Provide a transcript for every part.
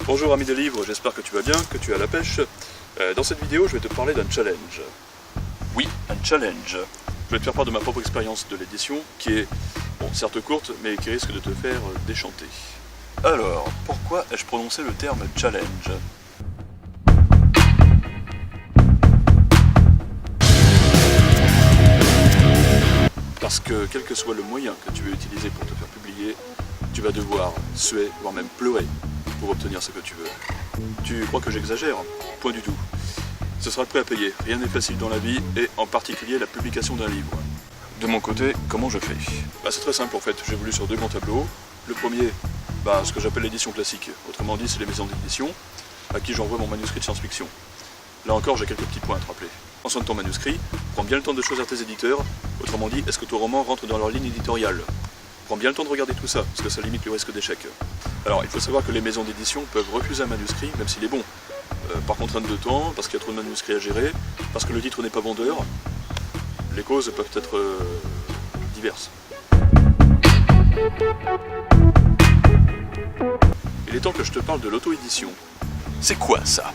Bonjour ami des livres, j'espère que tu vas bien, que tu as la pêche. Dans cette vidéo, je vais te parler d'un challenge. Oui, un challenge. Je vais te faire part de ma propre expérience de l'édition, qui est, bon, certes courte, mais qui risque de te faire déchanter. Alors, pourquoi ai-je prononcé le terme challenge ? Parce que quel que soit le moyen que tu veux utiliser pour te faire publier, tu vas devoir suer, voire même pleurer, pour obtenir ce que tu veux. Tu crois que j'exagère ? Point du tout. Ce sera prêt à payer. Rien n'est facile dans la vie, et en particulier la publication d'un livre. De mon côté, comment je fais ? C'est très simple en fait. J'ai voulu sur deux grands tableaux. Le premier, ce que j'appelle l'édition classique. Autrement dit, c'est les maisons d'édition à qui j'envoie mon manuscrit de science-fiction. Là encore, j'ai quelques petits points à te rappeler. En soin de ton manuscrit, prends bien le temps de choisir tes éditeurs. Autrement dit, est-ce que ton roman rentre dans leur ligne éditoriale ? Prends bien le temps de regarder tout ça, parce que ça limite le risque d'échec. Alors, il faut savoir que les maisons d'édition peuvent refuser un manuscrit, même s'il est bon. Par contrainte de temps, parce qu'il y a trop de manuscrits à gérer, parce que le titre n'est pas vendeur. Les causes peuvent être diverses. Il est temps que je te parle de l'auto-édition. C'est quoi ça ?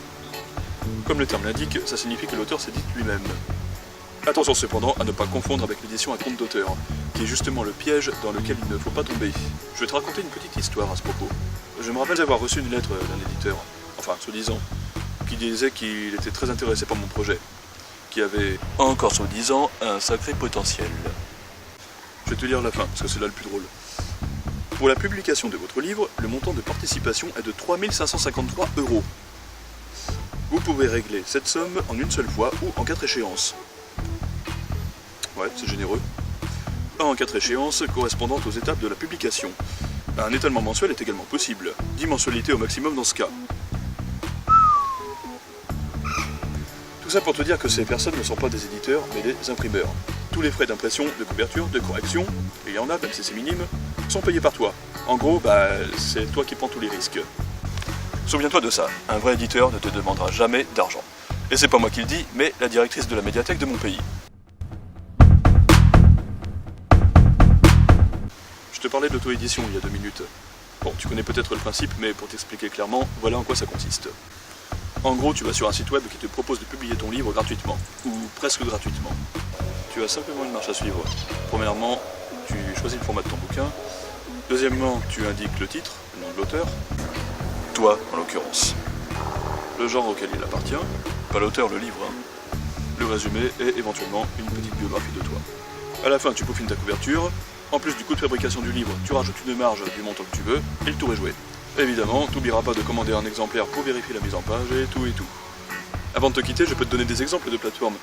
Comme le terme l'indique, ça signifie que l'auteur s'édite lui-même. Attention cependant à ne pas confondre avec l'édition à compte d'auteur, qui est justement le piège dans lequel il ne faut pas tomber. Je vais te raconter une petite histoire à ce propos. Je me rappelle avoir reçu une lettre d'un éditeur, enfin soi-disant, qui disait qu'il était très intéressé par mon projet, qui avait, encore soi-disant, un sacré potentiel. Je vais te lire la fin, parce que c'est là le plus drôle. Pour la publication de votre livre, le montant de participation est de 3 553 €. Vous pouvez régler cette somme en une seule fois ou en 4 échéances. Ouais, c'est généreux. En 4 échéances correspondantes aux étapes de la publication. Un étalement mensuel est également possible. 10 mensualités au maximum dans ce cas. Tout ça pour te dire que ces personnes ne sont pas des éditeurs, mais des imprimeurs. Tous les frais d'impression, de couverture, de correction, et il y en a, même si c'est minime, sont payés par toi. En gros, c'est toi qui prends tous les risques. Souviens-toi de ça, un vrai éditeur ne te demandera jamais d'argent. Et c'est pas moi qui le dis, mais la directrice de la médiathèque de mon pays. Je te parlais d'auto-édition il y a 2 minutes. Bon, tu connais peut-être le principe, mais pour t'expliquer clairement, voilà en quoi ça consiste. En gros, tu vas sur un site web qui te propose de publier ton livre gratuitement, ou presque gratuitement. Tu as simplement une marche à suivre. Premièrement, tu choisis le format de ton bouquin. Deuxièmement, tu indiques le titre, le nom de l'auteur. Toi, en l'occurrence. Le genre auquel il appartient, pas l'auteur, le livre. Le résumé et éventuellement une petite biographie de toi. À la fin, tu peaufines ta couverture. En plus du coût de fabrication du livre, tu rajoutes une marge du montant que tu veux, et le tour est joué. Évidemment, t'oublieras pas de commander un exemplaire pour vérifier la mise en page et tout et tout. Avant de te quitter, je peux te donner des exemples de plateformes.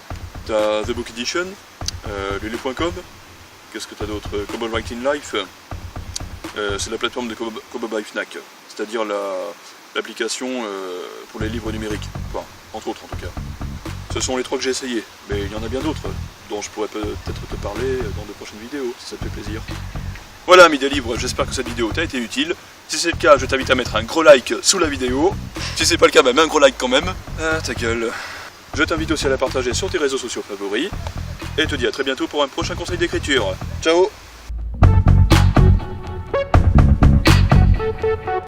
T'as The Book Edition, Lulu.com, qu'est-ce que t'as d'autre ? Kobo Writing Life, c'est la plateforme de Kobo by Fnac, c'est-à-dire l'application pour les livres numériques, enfin, entre autres en tout cas. Ce sont les 3 que j'ai essayés, mais il y en a bien d'autres, dont je pourrais peut-être te parler dans de prochaines vidéos, si ça te fait plaisir. Voilà amis des livres, j'espère que cette vidéo t'a été utile. Si c'est le cas, je t'invite à mettre un gros like sous la vidéo. Si c'est pas le cas, mets un gros like quand même. Ah, ta gueule. Je t'invite aussi à la partager sur tes réseaux sociaux favoris. Et te dis à très bientôt pour un prochain conseil d'écriture. Ciao!